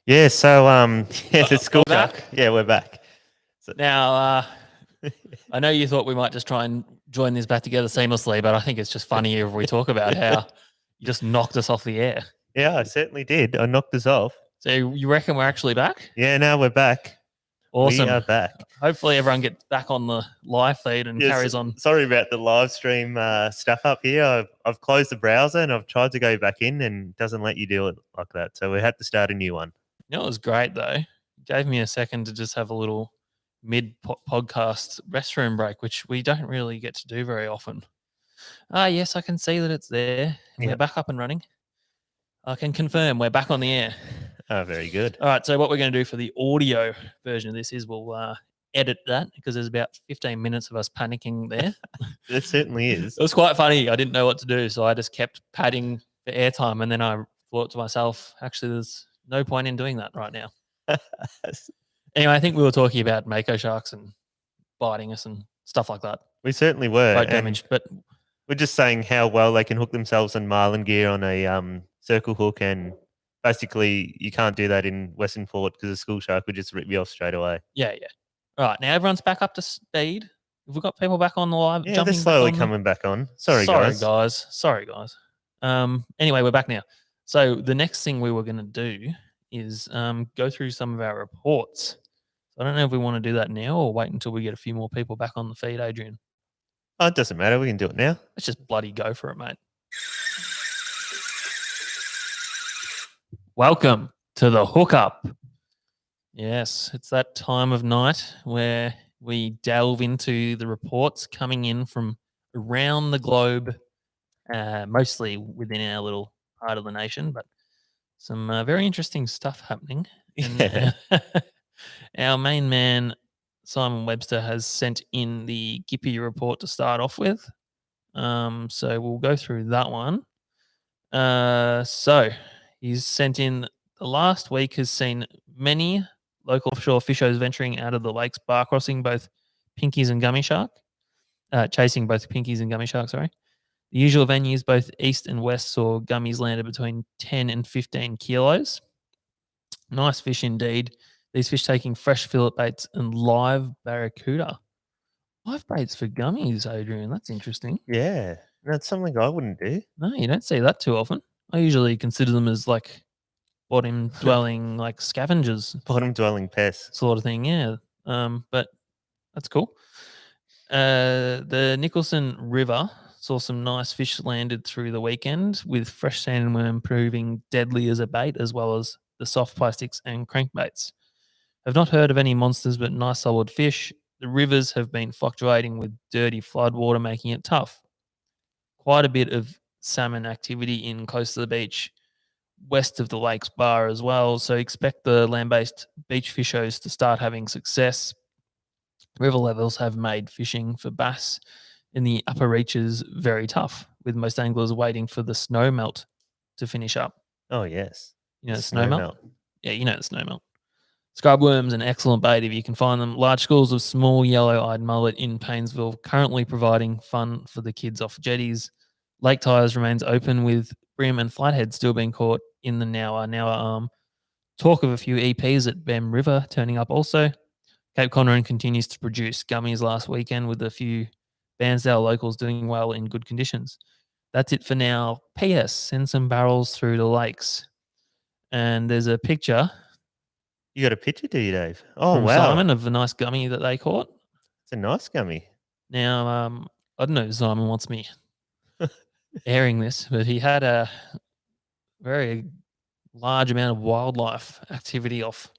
Yeah, so the school back? shark. Yeah, we're back. Now, I know you thought we might just try and join this back together seamlessly, but I think it's just funny if we talk about how you just knocked us off the air. Yeah, I certainly did. I knocked us off. So you reckon we're actually back? Yeah, now we're back. Awesome. We are back. Hopefully everyone gets back on the live feed and Yes, carries on. sorry about the live stream stuff up here. I've closed the browser and I've tried to go back in and it doesn't let you do it like that. So we had to start a new one. You know, it was great though. It gave me a second to just have a little mid-podcast restroom break, which we don't really get to do very often. Yes, I can see that it's there. And We're back up and running. I can confirm we're back on the air. Oh, very good. All right, so what we're going to do for the audio version of this is we'll edit that because there's about 15 minutes of us panicking there. It certainly is. It was quite funny. I didn't know what to do, so I just kept padding for airtime, and then I thought to myself, actually, there's no point in doing that right now. Anyway, I think we were talking about mako sharks and biting us and stuff like that. We certainly were. Boat damage, but we're just saying how well they can hook themselves on marlin gear on a circle hook, and basically you can't do that in Western Port because a school shark would just rip you off straight away. Yeah. All right, now everyone's back up to speed. Have we got people back on the live? Yeah, they're slowly coming back on. Sorry, guys. Anyway, we're back now. So the next thing we were going to do is go through some of our reports. So I don't know if we want to do that now or wait until we get a few more people back on the feed, Adrian. Oh, it doesn't matter. We can do it now. Let's just bloody go for it, mate. Welcome to the hookup. Yes, it's that time of night where we delve into the reports coming in from around the globe, mostly within our little part of the nation, but some very interesting stuff happening. Yeah. Our main man, Simon Webster, has sent in the Gippy report to start off with. So we'll go through that one. So he's sent in the last week has seen many local offshore fishers venturing out of the lakes, bar crossing both pinkies and gummy shark, chasing both pinkies and gummy shark, sorry. The usual venues, both east and west, saw gummies landed between 10 and 15 kilos. Nice fish indeed. These fish taking fresh fillet baits and live barracuda. Live baits for gummies, Adrian. That's interesting. Yeah, that's something I wouldn't do. No, you don't see that too often. I usually consider them as like bottom dwelling, like scavengers. Bottom dwelling pests. Sort of thing, yeah. But that's cool. The Nicholson River saw some nice fish landed through the weekend, with fresh sandworm proving deadly as a bait, as well as the soft plastics and crankbaits. I've not heard of any monsters, but nice solid fish. The rivers have been fluctuating with dirty floodwater, making it tough. Quite a bit of salmon activity in close to the beach, west of the Lakes Bar as well. So expect the land-based beach fishers to start having success. River levels have made fishing for bass in the upper reaches very tough, with most anglers waiting for the snow melt to finish up. Oh, yes. You know the snow melt? Yeah, you know the snow melt. Scrubworm's an excellent bait if you can find them. Large schools of small yellow-eyed mullet in Paynesville currently providing fun for the kids off jetties. Lake Tyers remains open, with brim and flathead still being caught in the Nowa arm. Talk of a few EPs at Bem River turning up also. Cape Conran continues to produce gummies last weekend, with a few Bairnsdale locals doing well in good conditions. That's it for now. P.S. Send some barrels through the lakes. And there's a picture. You got a picture, do you, Dave? Oh, from wow. Simon, of a nice gummy that they caught. It's a nice gummy. Now, I don't know if Simon wants me airing this, but he had a very large amount of wildlife activity off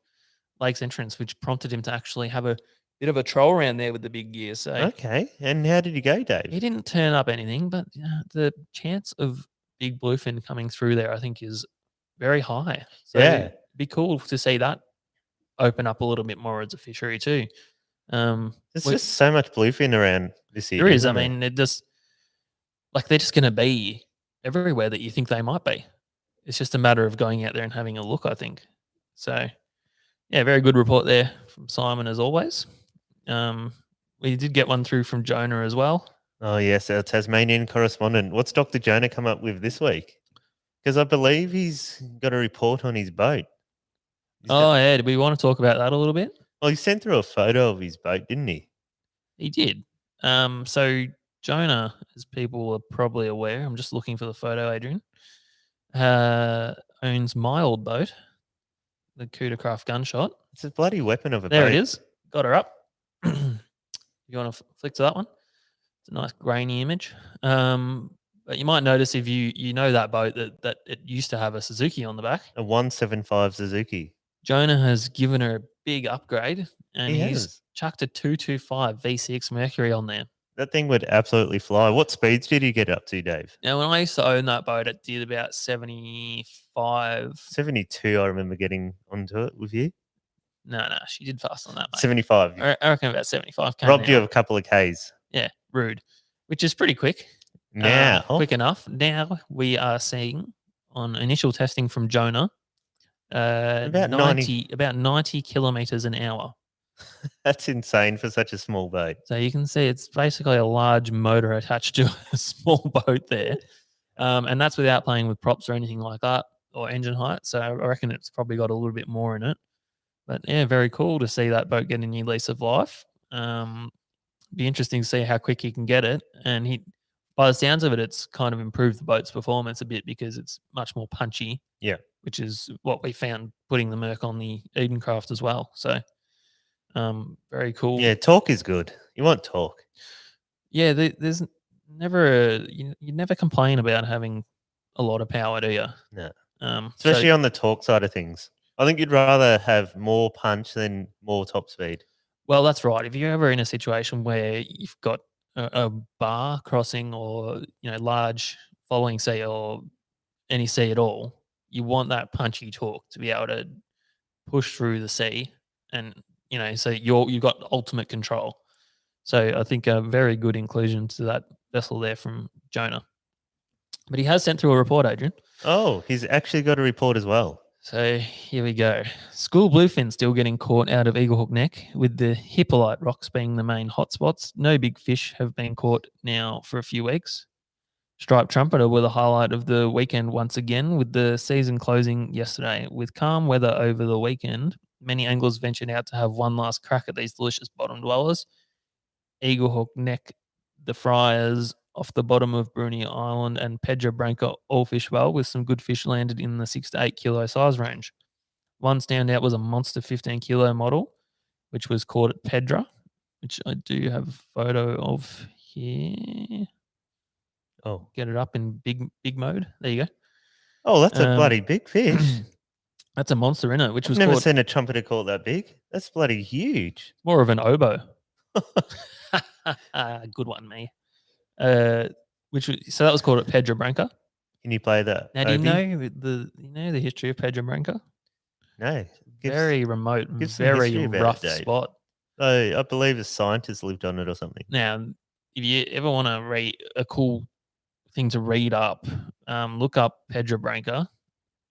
Lake's entrance, which prompted him to actually have a bit of a troll around there with the big gear. So okay, and how did he go, Dave? He didn't turn up anything, but the chance of big bluefin coming through there, I think, is very high. So it'd be cool to see that open up a little bit more as a fishery too. There's just so much bluefin around this year. There is. I mean, they're just going to be everywhere that you think they might be. It's just a matter of going out there and having a look, I think. So, yeah, very good report there from Simon as always. We did get one through from Jonah as well. Oh, yes, our Tasmanian correspondent. What's Dr. Jonah come up with this week? Because I believe he's got a report on his boat. He's got, Yeah. Do we want to talk about that a little bit? well, he sent through a photo of his boat, didn't he? He did. So Jonah, as people are probably aware, I'm just looking for the photo, Adrian, owns my old boat, the Coodercraft Gunshot. It's a bloody weapon of a There boat. it is. Got her up. You want to flick to that one? It's a nice grainy image. But you might notice if you know that boat that it used to have a Suzuki on the back. A 175 Suzuki. Jonah has given her a big upgrade, and He he's has. chucked a 225 V6 Mercury on there. That thing would absolutely fly. What speeds did he get up to, Dave? Now, when I used to own that boat, it did about 75. 72, I remember getting onto it with you. No, she did faster than that, mate. 75. I reckon about 75 km Robbed an you hour. of a couple of Ks. Yeah, rude. Which is pretty quick. Now. Quick enough. Now we are seeing on initial testing from Jonah About 90 kilometers an hour. That's insane for such a small boat. So you can see it's basically a large motor attached to a small boat there. And that's without playing with props or anything like that or engine height. So I reckon it's probably got a little bit more in it. But yeah, very cool to see that boat get a new lease of life. Be interesting to see how quick he can get it. And by the sounds of it, it's kind of improved the boat's performance a bit because it's much more punchy. Yeah. Which is what we found putting the Merc on the Edencraft as well. So very cool. Yeah, torque is good. You want torque. Yeah, there's never you never complain about having a lot of power, do you? No. So- Especially on the torque side of things. I think you'd rather have more punch than more top speed. Well, that's right. If you're ever in a situation where you've got a bar crossing or large following sea or any sea at all, you want that punchy torque to be able to push through the sea, and so you've got ultimate control. So I think a very good inclusion to that vessel there from Jonah. But he has sent through a report, Adrian. Oh, he's actually got a report as well. So here we go. School bluefin still getting caught out of Eaglehook Neck, with the Hippolyte rocks being the main hotspots. No big fish have been caught now for a few weeks. Striped trumpeter were the highlight of the weekend once again, with the season closing yesterday. With calm weather over the weekend, many anglers ventured out to have one last crack at these delicious bottom dwellers. Eaglehook Neck, the Friars off the bottom of Bruny Island, and Pedra Branca all fish well, with some good fish landed in the 6 to 8 kilo size range. One standout was a monster 15 kilo model, which was caught at Pedra, which I do have a photo of here. Oh, Get it up in big mode. There you go. oh, that's a bloody big fish. That's a monster in it, which I've was never caught seen a trumpeter caught that big. That's bloody huge. more of an oboe. Good one, me. So that was called at Pedra Branca. Can you play that? Now, do you Obi? know the history of Pedra Branca? No. Very remote, and give some very history about it, rough Dave. spot. I believe a scientist lived on it or something. Now, if you ever want to read a cool thing to read up, look up Pedra Branca.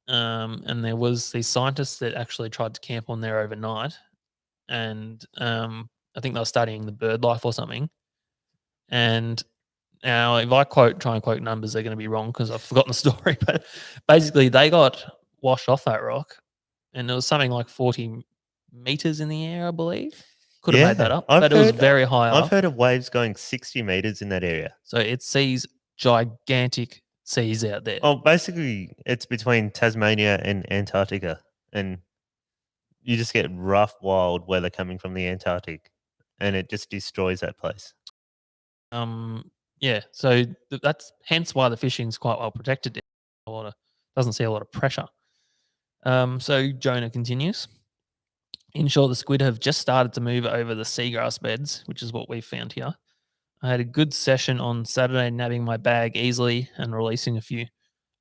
And there was these scientists that actually tried to camp on there overnight, and I think they were studying the bird life or something. And now, if I try and quote numbers, they're going to be wrong because I've forgotten the story. But basically, they got washed off that rock, and it was something like 40 meters in the air, I believe. Could have made that up, but it was very high up. I've heard of waves going 60 meters in that area. So it sees gigantic seas out there. Oh, basically, it's between Tasmania and Antarctica, and you just get rough, wild weather coming from the Antarctic, and it just destroys that place. Yeah, so that's hence why the fishing's quite well protected. Doesn't see a lot of pressure. So Jonah continues. Inshore, the squid have just started to move over the seagrass beds, which is what we found here. I had a good session on Saturday, nabbing my bag easily and releasing a few.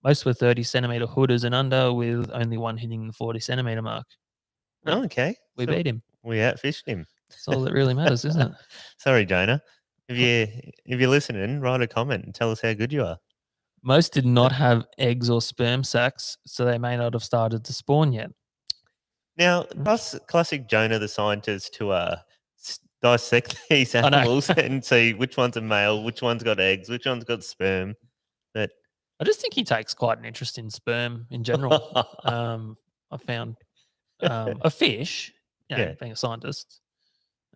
Most were 30 centimeter hooders and under, with only one hitting the 40 centimeter mark. Oh, okay. We beat him. We outfished him. That's all that really matters, isn't it? Sorry, Jonah. If you're listening, write a comment and tell us how good you are. Most did not have eggs or sperm sacs, so they may not have started to spawn yet. Now, classic Jonah the scientist to dissect these animals and see which one's a male, which one's got eggs, which one's got sperm. But I just think he takes quite an interest in sperm in general. I found a fish, Yeah. being a scientist,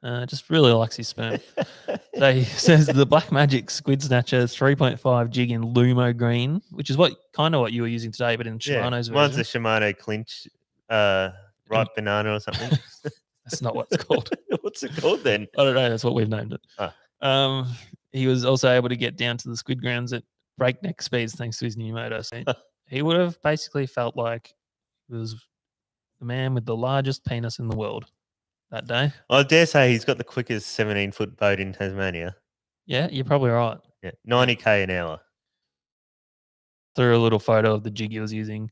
just really likes his sperm. So he says the Black Magic Squid Snatcher 3.5 jig in Lumo Green, which is what you were using today, but in Shimano's Mine's version. a Shimano Clinch ripe banana or something. That's not what it's called. What's it called then? I don't know. That's what we've named it. Ah. He was also able to get down to the squid grounds at breakneck speeds thanks to his new motor. So he would have basically felt like he was the man with the largest penis in the world that day. I dare say he's got the quickest 17-foot boat in Tasmania. Yeah, you're probably right. Yeah, 90k an hour. Threw a little photo of the jig he was using.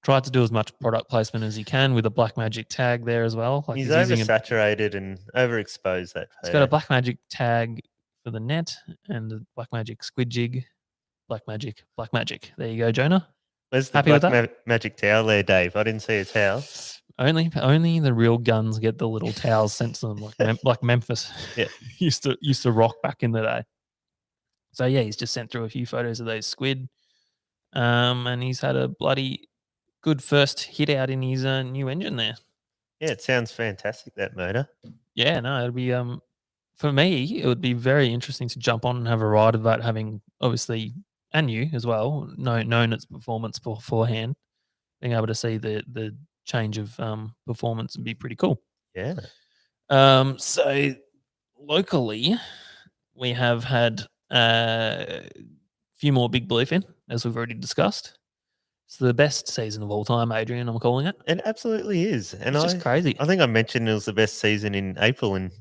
Tried to do as much product placement as he can with a Black Magic tag there as well. Like he's oversaturated and overexposed that photo. It's got a Black Magic tag for the net and a Black Magic squid jig. Black Magic, Black Magic. There you go, Jonah. Where's the Black Magic towel there, Dave? I didn't see a towel. Only the real guns get the little towels sent to them, like Memphis. Yeah, used to rock back in the day. So yeah, he's just sent through a few photos of those squid, and he's had a bloody good first hit out in his new engine there. Yeah, it sounds fantastic, that motor. Yeah, no, it'd be for me, it would be very interesting to jump on and have a ride of that, having obviously, and you as well, known its performance beforehand, being able to see the change of performance would be pretty cool. Yeah. So locally, we have had a few more big bluefin, as we've already discussed. It's the best season of all time, Adrian, I'm calling it. It absolutely is. And it's just crazy. I think I mentioned it was the best season in April, and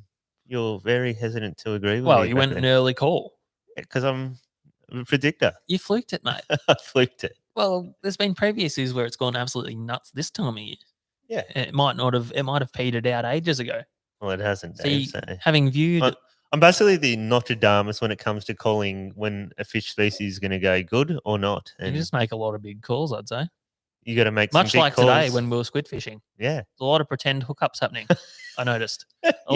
you're very hesitant to agree with me. Well, you went an early call. Because I'm a predictor. You fluked it, mate. I fluked it. Well, there's been previous years where it's gone absolutely nuts this time of year. Yeah. It might have petered out ages ago. Well, it hasn't, Dave. So having viewed... I'm basically the Nostradamus when it comes to calling when a fish species is going to go good or not. And you just make a lot of big calls, I'd say. You got to make much some big like calls. Today when we were squid fishing. Yeah, there's a lot of pretend hookups happening. I noticed a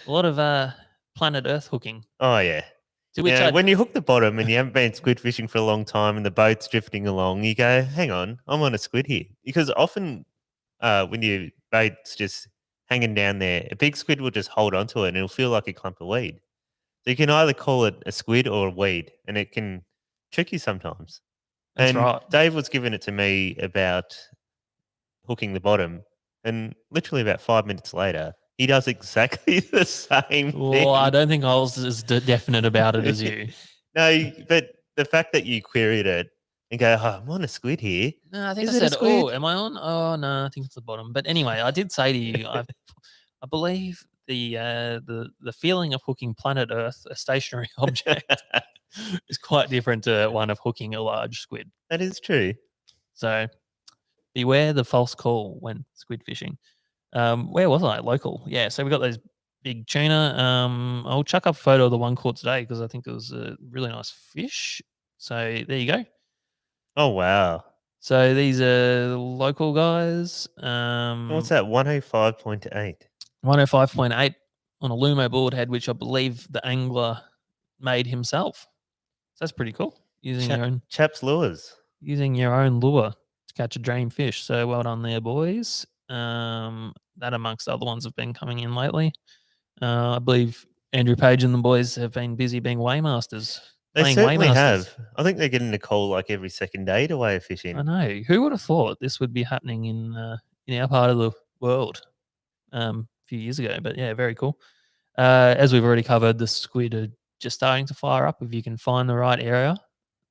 lot of planet Earth hooking. Oh yeah. To which when you hook the bottom and you haven't been squid fishing for a long time and the boat's drifting along, you go, "Hang on, I'm on a squid here." Because often, when your bait's just hanging down there, a big squid will just hold onto it and it'll feel like a clump of weed. So you can either call it a squid or a weed, and it can trick you sometimes. That's right. Dave was giving it to me about hooking the bottom, and literally about 5 minutes later, he does exactly the same thing. Well, I don't think I was as definite about it as you. No, but the fact that you queried it and go, "Oh, I'm on a squid here." No, I think I said, "Oh, am I on?" Oh no, I think it's the bottom. But anyway, I did say to you, I believe the feeling of hooking planet Earth, a stationary object, is quite different to one of hooking a large squid. That is true. So beware the false call when squid fishing. Where was I? Local. Yeah. So we got those big tuna. I'll chuck up a photo of the one caught today because I think it was a really nice fish. So there you go. Oh wow. So these are local guys. What's that? 105.8. 105.8 on a Lumo board head, which I believe the angler made himself. So that's pretty cool. Using your own Chaps lures. Using your own lure to catch a dream fish. So well done there, boys. That amongst other ones have been coming in lately. I believe Andrew Page and the boys have been busy being weightmasters. They certainly have. I think they're getting a call like every second day to weigh a fish in. I know. Who would have thought this would be happening in our part of the world a few years ago? But yeah, very cool. As we've already covered, the squid are just starting to fire up if you can find the right area.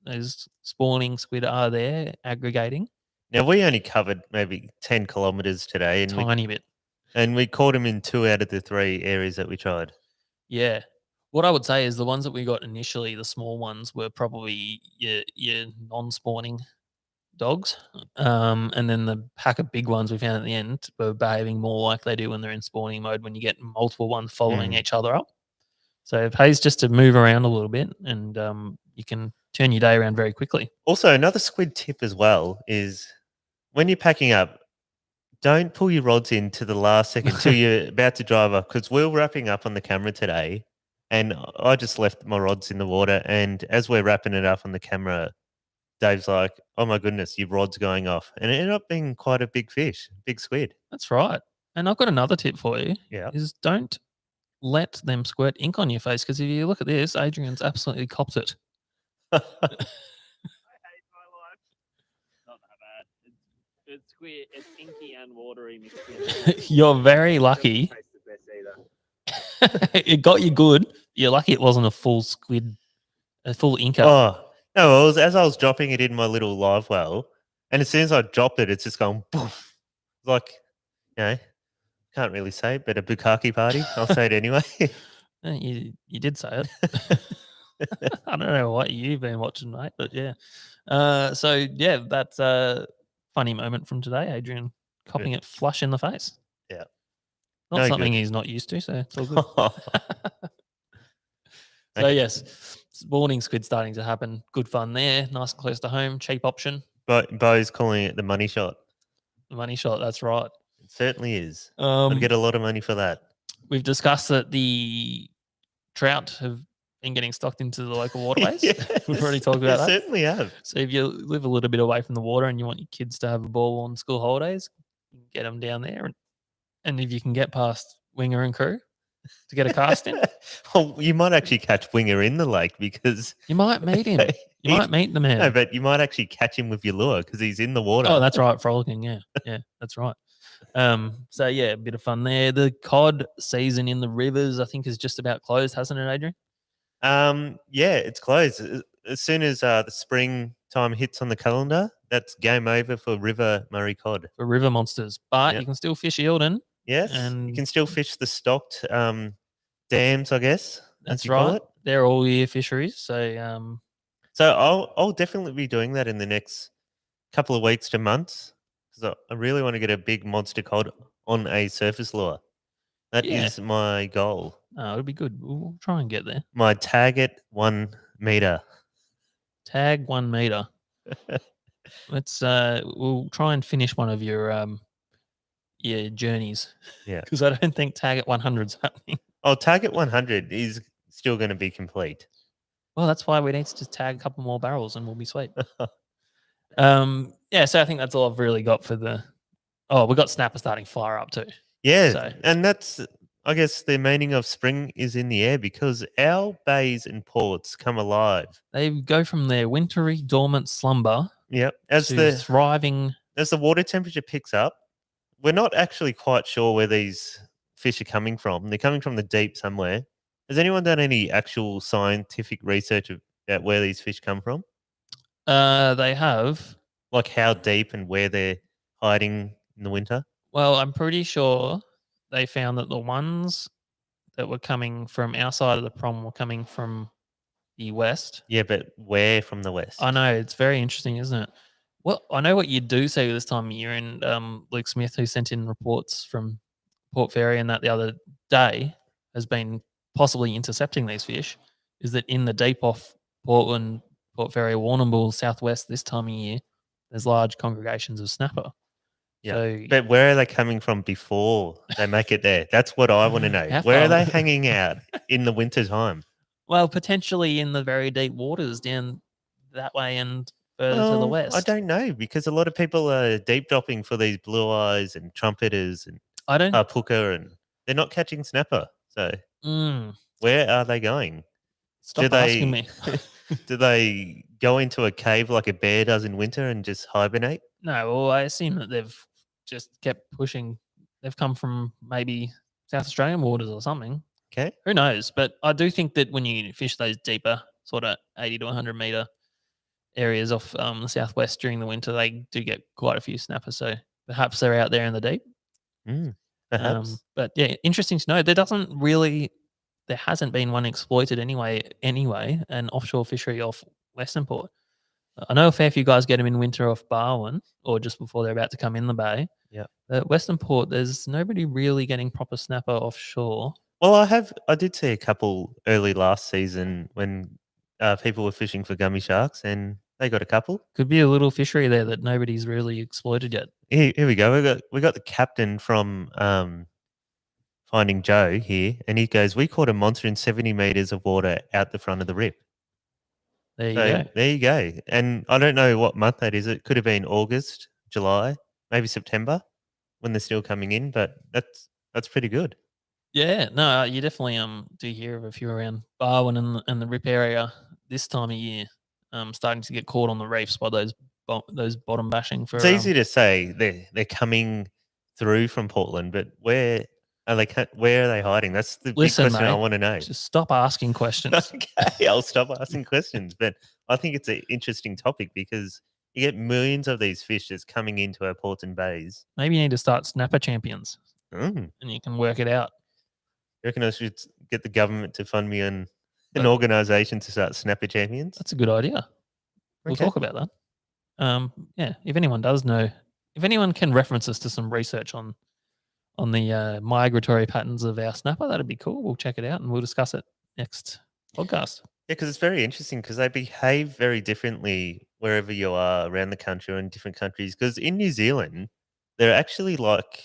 Those spawning squid are there, aggregating. Now, we only covered maybe 10 kilometres today. And Tiny bit. And we caught them in 2 out of the 3 areas that we tried. Yeah. What I would say is the ones that we got initially, the small ones, were probably your non-spawning dogs. And then the pack of big ones we found at the end were behaving more like they do when they're in spawning mode, when you get multiple ones following each other up. So it pays just to move around a little bit, and you can turn your day around very quickly. Also, another squid tip as well is when you're packing up, don't pull your rods in to the last second till you're about to drive up, because we're wrapping up on the camera today, and I just left my rods in the water, and as we're wrapping it up on the camera, Dave's like, "Oh my goodness, your rod's going off," and it ended up being quite a big fish, big squid. That's right. And I've got another tip for you. Yeah. Is don't let them squirt ink on your face, because if you look at this, Adrian's absolutely copped it. I hate my life. Not that bad. It's squid. It's inky and watery mixed together. You're very lucky. Doesn't taste the best either. It got you good. You're lucky it wasn't a full squid, a full inker. Oh no! It was as I was dropping it in my little live well, and as soon as I dropped it, it's just going poof. Like, can't really say it, but a bukkake party. I'll say it anyway. You did say it. I don't know what you've been watching, mate, but yeah. So yeah, that's a funny moment from today, Adrian copping it flush in the face. Yeah. Not No something good. he's not used to, so it's all good. So yes, spawning squid starting to happen. Good fun there. Nice and close to home. Cheap option. But Bo's calling it the money shot. The money shot. That's right. It certainly is. I'd get a lot of money for that. We've discussed that the trout have been getting stocked into the local waterways. Yes, We've already talked about that. Certainly have. So if you live a little bit away from the water and you want your kids to have a ball on school holidays, you can get them down there. And if you can get past Winger and crew to get a cast in, well, you might actually catch Winger in the lake because you might meet him. You might meet the man. No, but you might actually catch him with your lure because he's in the water. Oh, that's right, frolicking. Yeah, yeah, that's right. So yeah, a bit of fun there. The cod season in the rivers, I think, is just about closed, hasn't it, Adrian? Yeah, it's closed. As soon as the spring time hits on the calendar, that's game over for river Murray cod. For river monsters. But you can still fish Eildon. Yes, you can still fish the stocked dams, I guess. That's right. They're all year fisheries. So I'll definitely be doing that in the next couple of weeks to months because I really want to get a big monster cod on a surface lure. That is my goal. Oh, it'll be good. We'll try and get there. My target 1 meter. Tag 1 meter. Let's we'll try and finish one of your journeys. Yeah. Because I don't think target 100's happening. Oh, target 100 is still going to be complete. Well, that's why we need to just tag a couple more barrels and we'll be sweet. So I think that's all I've really got for the. Oh, we got snapper starting fire up too. Yeah, and that's, I guess, the meaning of spring is in the air because our bays and ports come alive. They go from their wintry, dormant slumber. Yep, to thriving. As the water temperature picks up, we're not actually quite sure where these fish are coming from. They're coming from the deep somewhere. Has anyone done any actual scientific research about where these fish come from? They have. Like how deep and where they're hiding in the winter? Well, I'm pretty sure they found that the ones that were coming from our side of the prom were coming from the west. Yeah, but where from the west? I know. It's very interesting, isn't it? Well, I know what you do say this time of year, and Luke Smith, who sent in reports from Port Fairy and that the other day, has been possibly intercepting these fish, is that in the deep off Portland, Port Fairy, Warrnambool, southwest this time of year, there's large congregations of snapper. Yeah, so, but where are they coming from before they make it there? That's what I want to know. Where are they hanging out in the winter time? Well, potentially in the very deep waters down that way and further to the west. I don't know because a lot of people are deep dropping for these blue eyes and trumpeters and puka, and they're not catching snapper. So where are they going? Stop asking me. Do they go into a cave like a bear does in winter and just hibernate? No, well, I assume that they've just kept pushing. They've come from maybe South Australian waters or something. Okay. Who knows? But I do think that when you fish those deeper, sort of 80 to 100 meter areas off the southwest during the winter, they do get quite a few snappers. So perhaps they're out there in the deep. Perhaps. But yeah, interesting to know. There hasn't been one exploited anyway, an offshore fishery off Western Port. I know a fair few guys get them in winter off Barwon or just before they're about to come in the bay. Yeah. At Western Port, there's nobody really getting proper snapper offshore. Well, I did see a couple early last season when people were fishing for gummy sharks and they got a couple. Could be a little fishery there that nobody's really exploited yet. Here we go. We got the captain from Finding Joe here, and he goes, "We caught a monster in 70 meters of water out the front of the rip." There you go. There you go. And I don't know what month that is. It could have been August, July, maybe September when they're still coming in, but that's pretty good. Yeah, no, you definitely do hear of a few around Barwon and the Rip area this time of year, starting to get caught on the reefs by those bottom bashing for. It's easy to say they're coming through from Portland, but where are they? Where are they hiding? That's the big Listen, question I mate, want to know. just stop asking questions. Okay, I'll stop asking questions. But I think it's an interesting topic because you get millions of these fish just coming into our ports and bays. Maybe you need to start snapper champions, Mm. and you can work it out. You reckon I should get the government to fund me an But organisation to start snapper champions? that's a good idea. We'll Okay. talk about that. Yeah, if anyone does know, if anyone can reference us to some research on the migratory patterns of our snapper, that'd be cool. We'll check it out and we'll discuss it next podcast. Yeah, because it's very interesting because they behave very differently wherever you are around the country or in different countries. Because in New Zealand, they're actually like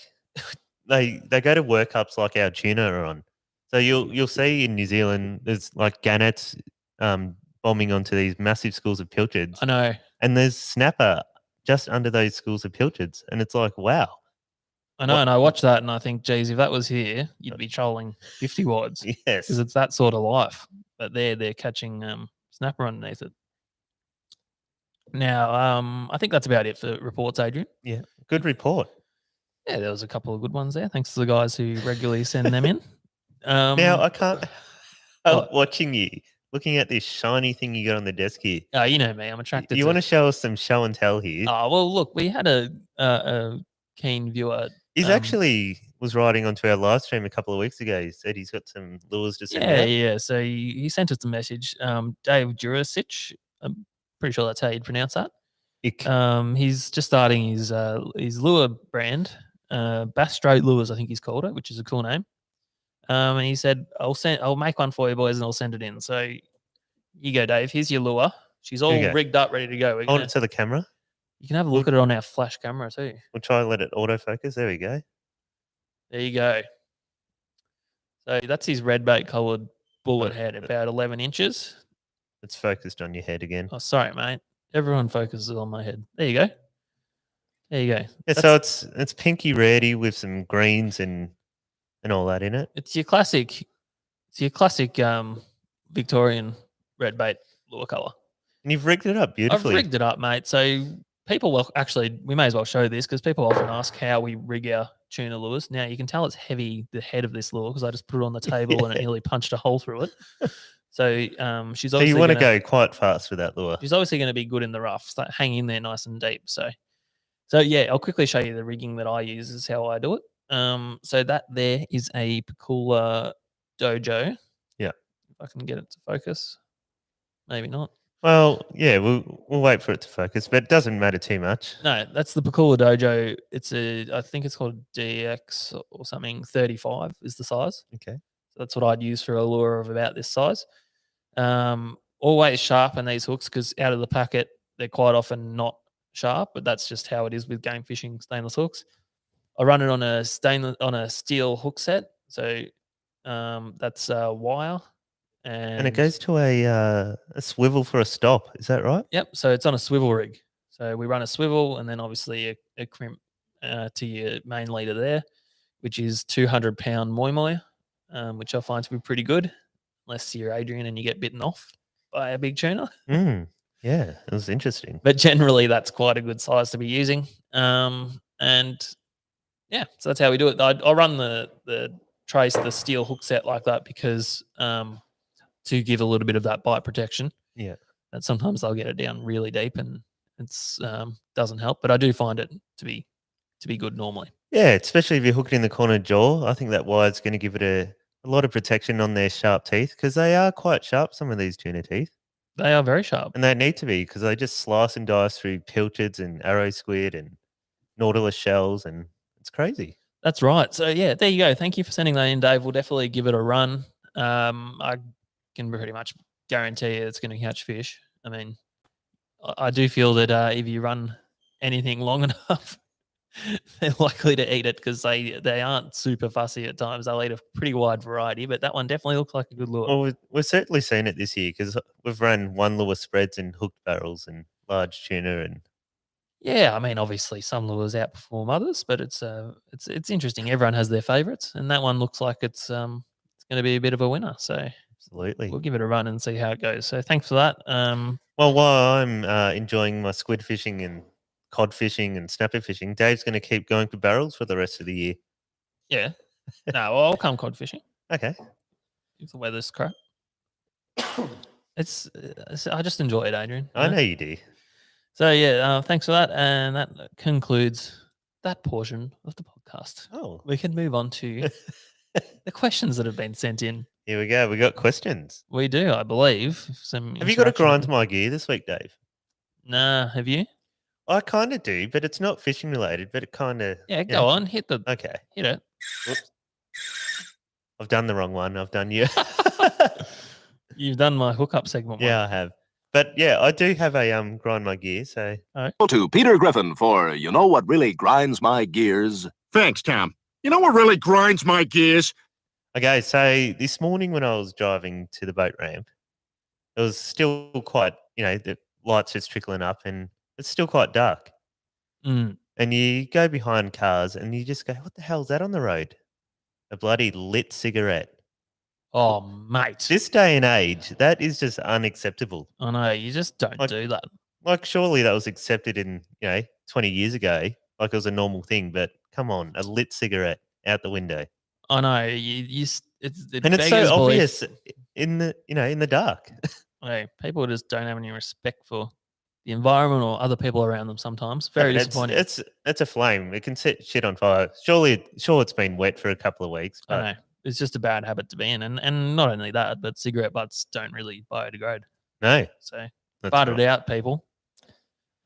they go to World Cups like our tuna are on. So you'll see in New Zealand there's like gannets bombing onto these massive schools of pilchards, I know. and there's snapper just under those schools of pilchards, and it's like wow. I know, What- and I watch that and I think, geez, if that was here, you'd be trolling 50 wads Yes, because it's that sort of life. But they're catching snapper underneath it. Now, I think that's about it for reports, Adrian. yeah, good report. Yeah, there was a couple of good ones there. Thanks to the guys who regularly send them in. Now I can't what? watching you looking at this shiny thing you got on the desk here. You know me, I'm attracted. You want to show us some show and tell here? Oh well, look, we had a keen viewer. He's actually was writing onto our live stream a couple of weeks ago. He said he's got some lures to send out. Yeah. So he sent us a message. Dave Jurasic, I'm pretty sure that's how you'd pronounce that. He's just starting his lure brand, Bass Straight Lures, I think he's called it, which is a cool name. And he said, I'll make one for you boys and I'll send it in. So you go, Dave. Here's your lure. She's all rigged up, ready to go. Hold it to the camera. You can have a look at it on our flash camera too. We'll try and let it autofocus. There we go. There you go. So that's his red bait coloured bullet head, about 11 inches. It's focused on your head again. Oh, sorry, mate. Everyone focuses on my head. There you go. There you go. Yeah, so it's pinky reddy with some greens and all that in it. It's your classic Victorian red bait lure colour. And you've rigged it up beautifully. I've rigged it up, mate. So people will actually, we may as well show this because people often ask how we rig our tuna lures. Now you can tell it's heavy, the head of this lure, because I just put it on the table and it nearly punched a hole through it. So she's obviously. So you want to go quite fast with that lure. She's obviously going to be good in the rough, hang in there nice and deep. So yeah, I'll quickly show you the rigging that I use. This is how I do it. So that there is a Pakula Dojo. Yeah. If I can get it to focus. Maybe not. Well, yeah, we'll wait for it to focus, but it doesn't matter too much. No, that's the Pakula Dojo. I think it's called DX or something. 35 is the size. Okay. So that's what I'd use for a lure of about this size. Always sharpen these hooks because out of the packet, they're quite often not sharp, but that's just how it is with game fishing stainless hooks. I run it on a steel hook set. So that's wire. And it goes to a swivel for a stop. Is that right? Yep. So it's on a swivel rig. So we run a swivel and then obviously a crimp to your main leader there, which is 200-pound moi moi, which I find to be pretty good, unless you're Adrian and you get bitten off by a big tuna. Yeah, it was interesting. But generally, that's quite a good size to be using. And yeah, so that's how we do it. I run the trace, the steel hook set like that because to give a little bit of that bite protection. Yeah. And sometimes I'll get it down really deep and it's doesn't help, but I do find it to be good normally. Yeah, especially if you hook it in the corner jaw. I think that wire's going to give it a lot of protection on their sharp teeth because they are quite sharp, some of these tuna teeth. They are very sharp. And they need to be because they just slice and dice through pilchards and arrow squid and nautilus shells, and it's crazy. That's right. So, yeah, there you go. Thank you for sending that in, Dave. We'll definitely give it a run. I can pretty much guarantee you it's going to catch fish. I mean, I do feel that if you run anything long enough, they're likely to eat it because they aren't super fussy at times. They'll eat a pretty wide variety, but that one definitely looks like a good lure. Well, we've certainly seen it this year because we've run one lure spreads and hooked barrels and large tuna and Yeah, I mean, obviously some lures outperform others, but it's interesting. Everyone has their favourites, and that one looks like it's going to be a bit of a winner. So absolutely. we'll give it a run and see how it goes. So thanks for that. Well, while I'm enjoying my squid fishing and cod fishing and snapper fishing, Dave's going to keep going for barrels for the rest of the year. Yeah, no, well, I'll come cod fishing Okay. if the weather's crap. It's I just enjoy it, Adrian. I know you do. So yeah, thanks for that, and that concludes that portion of the podcast. Oh, We can move on to the questions that have been sent in. here we go. We got questions. We do, I believe. Have you got a grind my gear this week, Dave? Nah, have you? I kind of do, but it's not fishing related. But it kind of Yeah, go on, hit it. Whoops. I've done the wrong one. I've done you. You've done my hookup segment. Yeah, I have. But yeah, I do have a grind my gear. So to Peter Griffin for you know what really grinds my gears. Thanks, Tom. You know what really grinds my gears? Okay, so this morning when I was driving to the boat ramp, it was still quite, the lights just trickling up and it's still quite dark. Mm. And you go behind cars and you just go, what the hell's that on the road? A bloody lit cigarette. Oh, mate. This day and age, that is just unacceptable. I know, you just don't do that. Like, surely that was accepted in, 20 years ago. Like, it was a normal thing. But come on, a lit cigarette out the window. I know. It's so obvious in the dark. Hey, people just don't have any respect for the environment or other people around them sometimes. Very disappointing. It's a flame. It can set shit on fire. Sure, it's been wet for a couple of weeks. But I know. It's just a bad habit to be in. And not only that, but cigarette butts don't really biodegrade. No. So butt it out, people.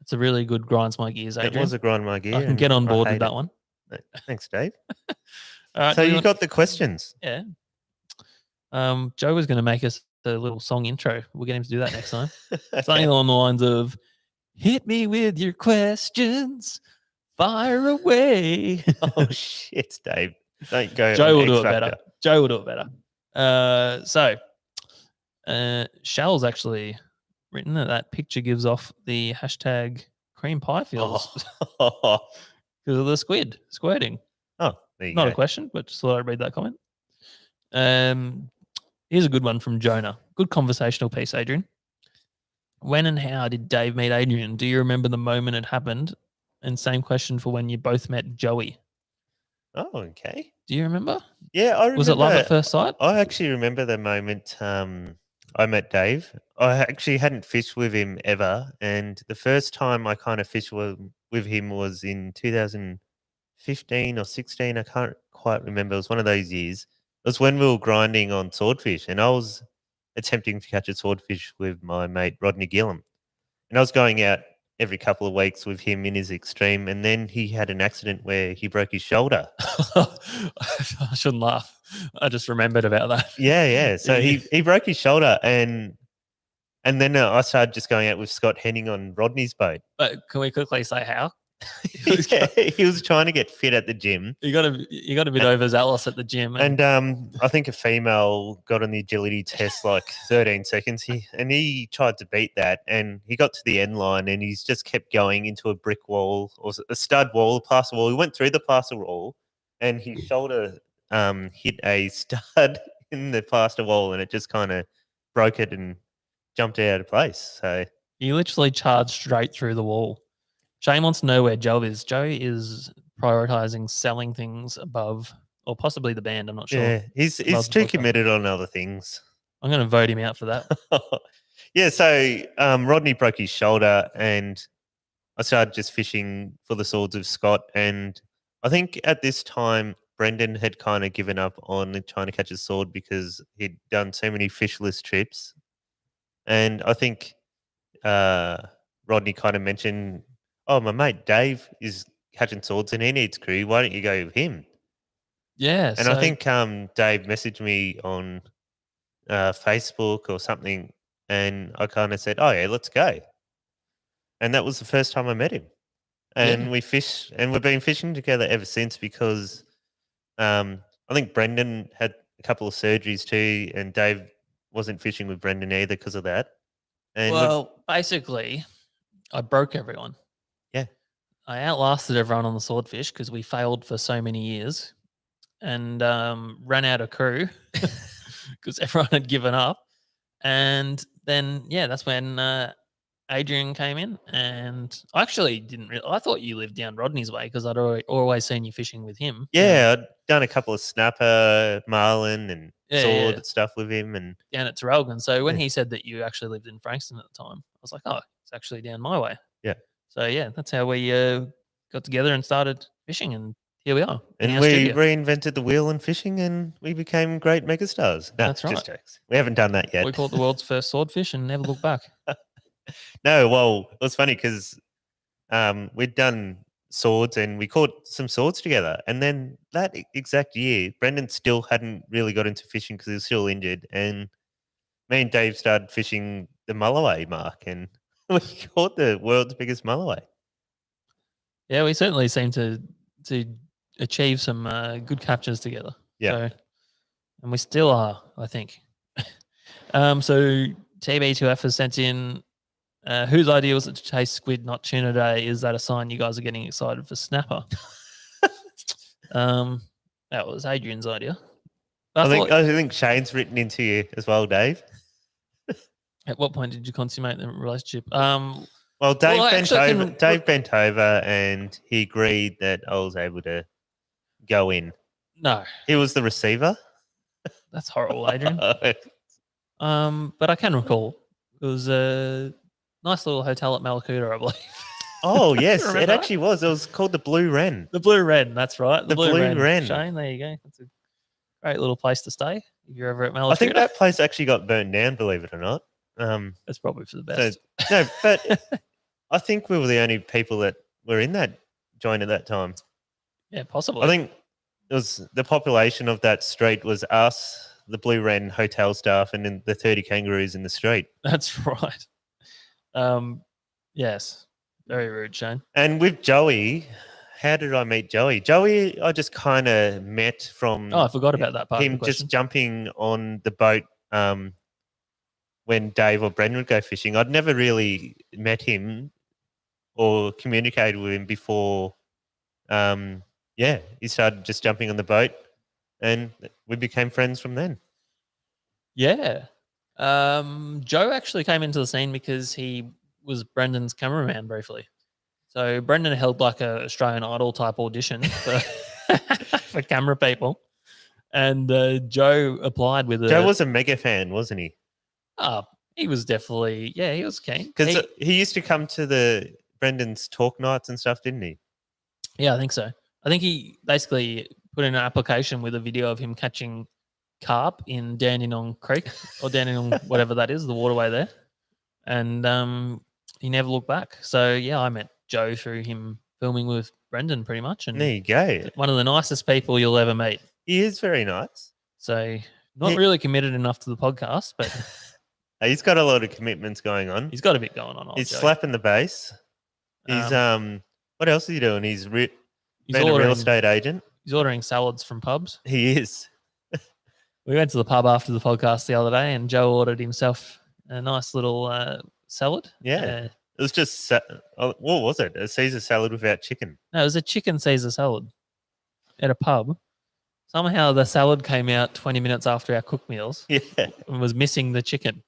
It's a really good grinds my gears, Adrian. It was a grind my gear. I can get on board with that one. Thanks, Dave. All right, so you got the questions. Yeah. Joe was going to make us a little song intro. We'll get him to do that next time. Okay. Something along the lines of, hit me with your questions, fire away. Oh, shit, Dave. Don't go. Joe will do it better. Joe will do it better. Shell's actually written that picture gives off the hashtag cream pie feels because of the squid squirting. Oh, there you Not go. a question, but just thought I'd read that comment. Here's a good one from Jonah. Good conversational piece, Adrian. When and how did Dave meet Adrian? Do you remember the moment it happened? And same question for when you both met Joey. Oh, okay. Do you remember? Yeah, I remember. Was it love at first sight? I actually remember the moment I met Dave. I actually hadn't fished with him ever. And the first time I kind of fished with him was in 2015 or 16. I can't quite remember. It was one of those years. It was when we were grinding on swordfish. And I was attempting to catch a swordfish with my mate, Rodney Gillum. And I was going out every couple of weeks with him in his extreme. And then he had an accident where he broke his shoulder. I shouldn't laugh. I just remembered about that. Yeah. So he broke his shoulder and then I started just going out with Scott Henning on Rodney's boat. But can we quickly say how? He was trying to get fit at the gym. You got a bit overzealous at the gym. And I think a female got on the agility test like 13 seconds. He tried to beat that and he got to the end line and he's just kept going into a brick wall or a stud wall, a plaster wall. He went through the plaster wall and his shoulder hit a stud in the plaster wall and it just kind of broke it and jumped out of place. So he literally charged straight through the wall. Shane wants to know where Joe is. Joe is prioritizing selling things above, or possibly the band. I'm not sure. Yeah, he's too committed on other things. I'm going to vote him out for that. Yeah, so Rodney broke his shoulder and I started just fishing for the swords of Scott. And I think at this time, Brendan had kind of given up on trying to catch a sword because he'd done so many fishless trips. And I think Rodney kind of mentioned, oh, my mate Dave is catching swords and he needs crew. Why don't you go with him? Yeah. And I think Dave messaged me on Facebook or something and I kind of said, oh, yeah, let's go. And that was the first time I met him. and we fish, and we've been fishing together ever since because I think Brendan had a couple of surgeries too, and Dave wasn't fishing with Brendan either because of that. And Well, basically, I broke everyone. Yeah. I outlasted everyone on the swordfish because we failed for so many years and ran out of crew because everyone had given up. And then, yeah, that's when Adrian came in. And I actually didn't I thought you lived down Rodney's way because I'd always seen you fishing with him. yeah, I'd done a couple of snapper, marlin, and sword stuff with him, and down at Terrelgan. So when Yeah. he said that you actually lived in Frankston at the time, I was like, oh, it's actually down my way. Yeah. So yeah, that's how we got together and started fishing, and here we are. in and our we studio. reinvented the wheel in fishing, and we became great megastars. No, That's right. just jokes. We haven't done that yet. We caught the world's first swordfish and never looked back. No, well, it was funny because we'd done swords and we caught some swords together. And then that exact year, Brendan still hadn't really got into fishing because he was still injured. And me and Dave started fishing the mulloway mark, and we caught the world's biggest mulloway. Yeah, we certainly seem to achieve some good captures together. Yeah. So, and we still are, I think. So TB2F has sent in, whose idea was it to chase squid, not tuna day? Is that a sign you guys are getting excited for snapper? That was Adrian's idea. I think Shane's written into you as well, Dave. At what point did you consummate the relationship? Well, Dave bent over and he agreed that I was able to go in. No. He was the receiver. That's horrible, Adrian. But I can recall it was a nice little hotel at Malakuta, I believe. Oh, yes. Remember It that? actually was. It was called the Blue Wren. The Blue Wren, that's right. The Blue Wren. Shane, there you go. That's a great little place to stay if you're ever at Malakuta. I think that place actually got burned down, believe it or not. That's probably for the best. No, but I think we were the only people that were in that joint at that time. Yeah, possibly. I think it was the population of that street was us, the Blue Wren hotel staff, and then the 30 kangaroos in the street. That's right. Yes. Very rude, Shane. And with Joey, how did I meet Joey? Joey, I just kind of met from Oh, I forgot about that part. him just jumping on the boat when Dave or Brendan would go fishing. I'd never really met him or communicated with him before. He started just jumping on the boat, and we became friends from then. Yeah. Joe actually came into the scene because he was Brendan's cameraman briefly. So Brendan held like a Australian Idol type audition for, for camera people. And Joe applied with Joe was a mega fan, wasn't he? He was definitely, he was keen. Because he used to come to the Brendan's talk nights and stuff, didn't he? Yeah, I think so. I think he basically put in an application with a video of him catching carp in Dandenong Creek or Dandenong, whatever that is, the waterway there. And he never looked back. So, yeah, I met Joe through him filming with Brendan pretty much. And there you go. One of the nicest people you'll ever meet. He is very nice. So, not really committed enough to the podcast, but he's got a lot of commitments going on. He's got a bit going on. He's slapping the bass. He's what else is he doing? He's been a real estate agent. He's ordering salads from pubs. He is. We went to the pub after the podcast the other day, and Joe ordered himself a nice little salad. Yeah. It was just, what was it? A Caesar salad without chicken. No, it was a chicken Caesar salad at a pub. Somehow the salad came out 20 minutes after our cook meals. Yeah. And was missing the chicken.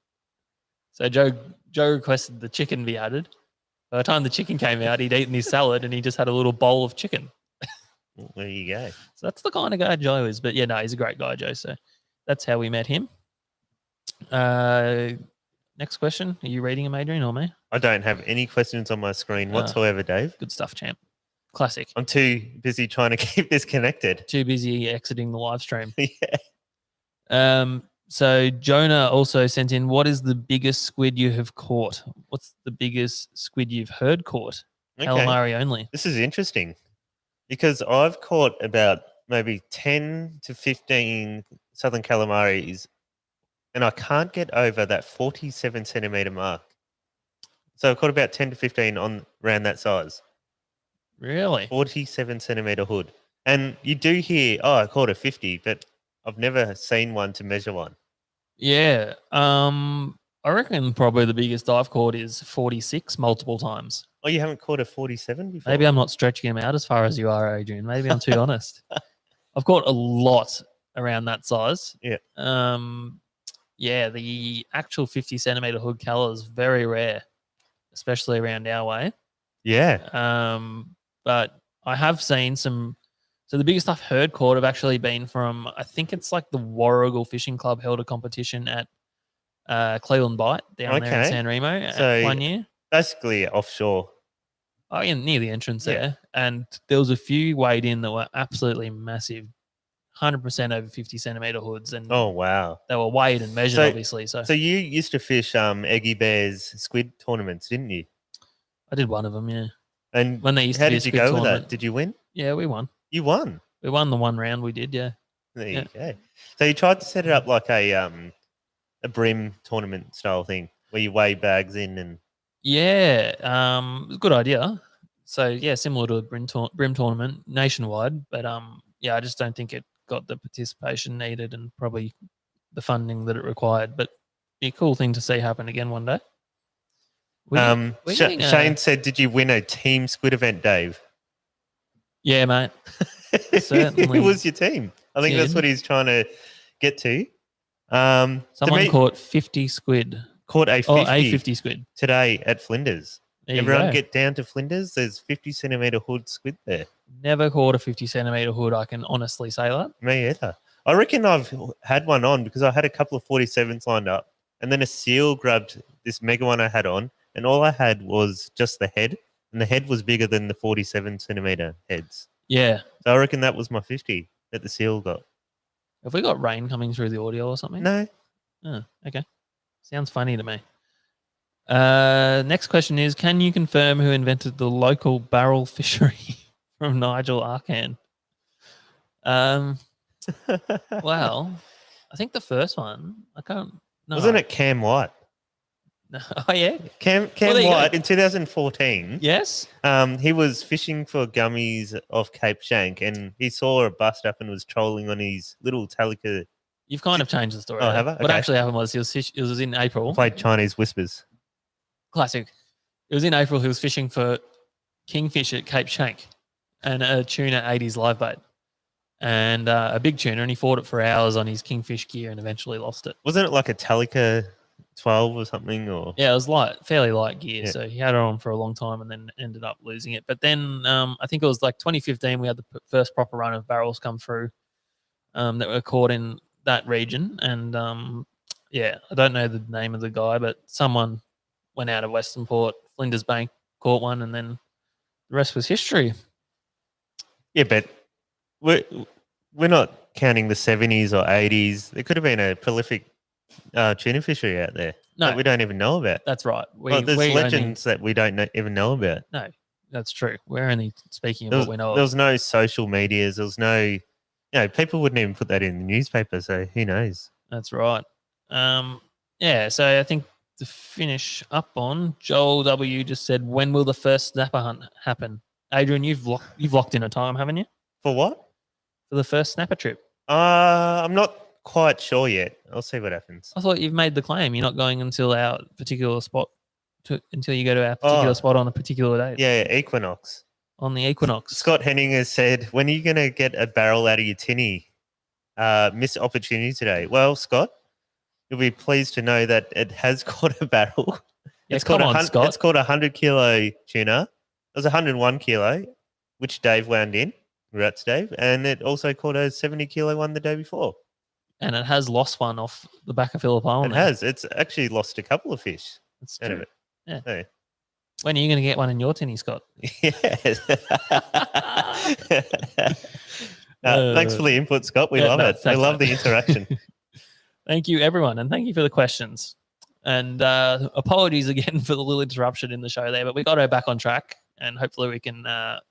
So Joe requested the chicken be added. By the time the chicken came out, he'd eaten his salad and he just had a little bowl of chicken. There you go. So that's the kind of guy Joe is. But yeah, no, he's a great guy, Joe. So that's how we met him. Next question. Are you reading them, Adrian, or me? I don't have any questions on my screen whatsoever, Dave. Good stuff, champ. Classic. I'm too busy trying to keep this connected. Too busy exiting the live stream. Yeah. So Jonah also sent in, what is the biggest squid you have caught? What's the biggest squid you've heard caught? Okay. Calamari only. This is interesting because I've caught about maybe 10 to 15 southern calamaris and I can't get over that 47 centimetre mark. So I've caught about 10 to 15 on around that size. Really? 47 centimeter hood. And you do hear, oh, I caught a 50, but I've never seen one to measure one. Yeah. I reckon probably the biggest I've caught is 46 multiple times. Oh, you haven't caught a 47 before? Maybe I'm not stretching him out as far as you are, Adrian. Maybe I'm too honest. I've caught a lot around that size. Yeah. Yeah, the actual 50 centimeter hood colour is very rare, especially around our way. Yeah. But I have seen some. So the biggest I've heard caught have actually been from, I think it's like the Warrigal Fishing Club held a competition at Cleveland Bight down there in San Remo one year. Basically offshore. Oh, yeah, near the entrance there. And there was a few weighed in that were absolutely massive, 100% over 50 centimeter hoods. And oh, wow. they were weighed and measured, obviously. So you used to fish Eggy Bear's squid tournaments, didn't you? I did one of them, yeah. And when they used how to be did a you squid go tournament. with that? Did you win? Yeah, we won. You won? We won the one round we did, yeah. There you go. So you tried to set it up like a brim tournament style thing where you weigh bags in and... Yeah, it was a good idea. So, yeah, similar to a brim tournament nationwide. But, yeah, I just don't think it got the participation needed and probably the funding that it required. But be a cool thing to see happen again one day. Shane said, did you win a team squid event, Dave? Yeah, mate. Certainly. Who was your team? I think that's what he's trying to get to. Someone caught 50 squid. Caught a 50, a 50 squid today at Flinders. There Everyone get down to Flinders. There's 50 centimeter hood squid there. Never caught a 50 centimeter hood. I can honestly say that. Me either. I reckon I've had one on because I had a couple of 47s lined up, and then a seal grabbed this mega one I had on, and all I had was just the head, and the head was bigger than the 47 centimeter heads. Yeah. So I reckon that was my 50 that the seal got. Have we got rain coming through the audio or something? No. Oh, okay. Sounds funny to me. Next question is, can you confirm who invented the local barrel fishery? From Nigel Arcan. Well, I think the first one, I can't... No. Wasn't it Cam White? Oh, yeah? Cam White in 2014. Yes? He was fishing for gummies off Cape Shank and he saw a bust up and was trolling on his little Talica. You've kind of changed the story. Oh, have I? What actually happened was it was in April. Played Chinese whispers. Classic. It was in April. He was fishing for kingfish at Cape Shank and a tuna ate his live bait. And a big tuna, and he fought it for hours on his kingfish gear and eventually lost it. Wasn't it like a Talica 12 or something? Or yeah, it was fairly light gear. Yeah. So he had it on for a long time and then ended up losing it. But then I think it was like 2015, we had the first proper run of barrels come through that were caught in that region. And yeah, I don't know the name of the guy, but someone went out of Western Port, Flinders Bank, caught one, and then the rest was history. Yeah, but we're not counting the 70s or 80s. There could have been a prolific tuna fishery out there that we don't even know about. That's right. There's legends that we don't even know about. No, that's true. We're only speaking of what we know of. There was no social medias. There was no, people wouldn't even put that in the newspaper, so who knows? That's right. Yeah, so I think to finish up on, Joel W. just said, when will the first snapper hunt happen? Adrian, you've locked in a time, haven't you? For what? For the first snapper trip. I'm not quite sure yet. I'll see what happens. I thought you've made the claim. You're not going until our particular spot, until you go to our particular spot on a particular date. Yeah, equinox. On the equinox. Scott Henning has said, when are you going to get a barrel out of your tinny? Missed opportunity today. Well, Scott, you'll be pleased to know that it has caught a barrel. Yeah, Scott. It's called a 100-kilo tuna. It was 101 kilo, which Dave wound in. Congrats, Dave. And it also caught a 70-kilo one the day before. And it has lost one off the back of Phillip Island. It has. It's actually lost a couple of fish. That's out true. of it. Yeah. So. When are you going to get one in your tinny, Scott? Yes. Thanks for the input, Scott. We love it. We love the interaction. Thank you, everyone. And thank you for the questions. And apologies again for the little interruption in the show there, but we got her back on track. And hopefully we can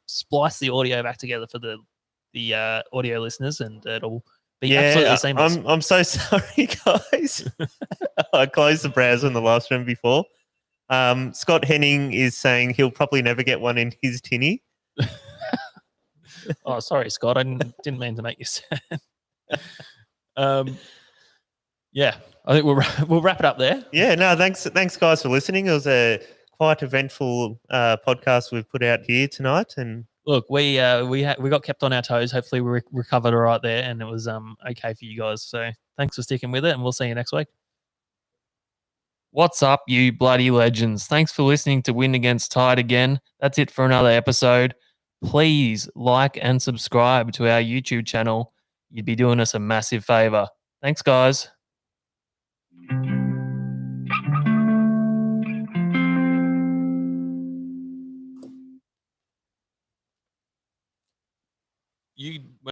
splice the audio back together for the audio listeners, and it'll be absolutely seamless. I'm so sorry, guys. I closed the browser in the last room before. Scott Henning is saying he'll probably never get one in his tinny. Oh, sorry, Scott. I didn't mean to make you sad. Yeah, I think we'll wrap it up there. Yeah, no, thanks guys for listening. It was a quite eventful podcast we've put out here tonight, and look, we got kept on our toes. Hopefully, we recovered all right there, and it was okay for you guys. So thanks for sticking with it, and we'll see you next week. What's up, you bloody legends? Thanks for listening to Win Against Tide again. That's it for another episode. Please like and subscribe to our YouTube channel. You'd be doing us a massive favor. Thanks, guys. You